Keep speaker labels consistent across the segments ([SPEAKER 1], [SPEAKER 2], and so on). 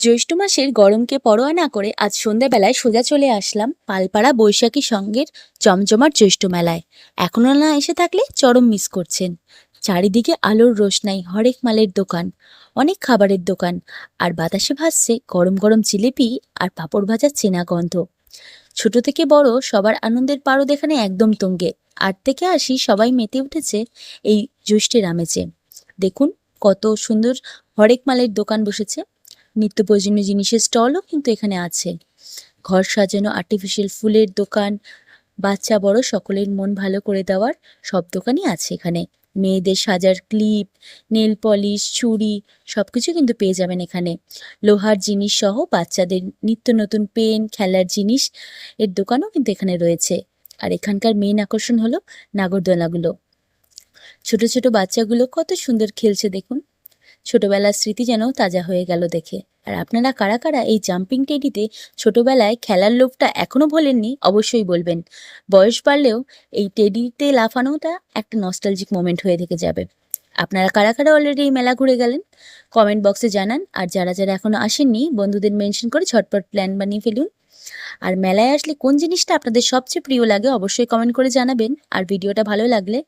[SPEAKER 1] জ্যৈষ্ঠ মাসের গরমকে পরোয়া না করে আজ সন্ধ্যাবেলায় সোজা চলে আসলাম পালপাড়া বৈশাখী সঙ্গের জমজমাট জ্যৈষ্ঠ মেলায়। এখনো না এসে থাকলে চরম মিস করছেন। চারিদিকে আলোর রোশনাই, হরেক মালের দোকান, অনেক খাবারের দোকান, আর বাতাসে ভাসছে গরম গরম জিলিপি আর পাঁপড় ভাজার চেনা গন্ধ। ছোট থেকে বড় সবার আনন্দের পারদ এখানে একদম তুঙ্গে। আট থেকে আসি সবাই মেতে উঠেছে এই জ্যৈষ্ঠের আমেজে। দেখুন কত সুন্দর হরেক মালের দোকান বসেছে। নিত্য প্রয়োজনীয় জিনিসের স্টলও কিন্তু এখানে আছে। ঘর সাজানো আর্টিফিশিয়াল ফুলের দোকান, বাচ্চা বড় সকলের মন ভালো করে দেওয়ার সব দোকানই আছে এখানে। মেয়েদের সাজার ক্লিপ, নেল পলিশ, চুড়ি সবকিছু কিন্তু পেয়ে যাবেন এখানে। লোহার জিনিস সহ বাচ্চাদের নিত্য নতুন পেন, খেলার জিনিস এর দোকানও কিন্তু এখানে রয়েছে। আর এখানকার মেন আকর্ষণ হলো নাগরদোলাগুলো। ছোট ছোট বাচ্চাগুলো কত সুন্দর খেলছে দেখুন। ছোটবেলার স্মৃতি যেন তাজা হয়ে গেল দেখে। আর আপনারা কারা কারা এই জাম্পিং টেডিতে ছোটবেলায় খেলার লোভটা এখনো ভোলেননি অবশ্যই বলবেন। বয়স বাড়লেও এই টেডিতে লাফানোটা একটা নস্টালজিক মোমেন্ট হয়ে থেকে যাবে। আপনারা কারা কারা অলরেডি এই মেলা ঘুরে গেলেন কমেন্ট বক্সে জানান। আর যারা যারা এখনো আসেননি বন্ধুদের মেনশন করে ঝটপট প্ল্যান বানিয়ে ফেলুন। আর মেলায় আসলে কোন জিনিসটা আপনাদের সবচেয়ে প্রিয় লাগে অবশ্যই কমেন্ট করে জানাবেন। আর ভিডিওটা ভালো লাগলে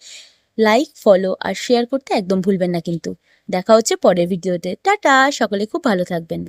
[SPEAKER 1] লাইক, ফলো আর শেয়ার করতে একদম ভুলবেন না কিন্তু। দেখা হচ্ছে পরের ভিডিওতে। টাটা, সকলে খুব ভালো থাকবেন।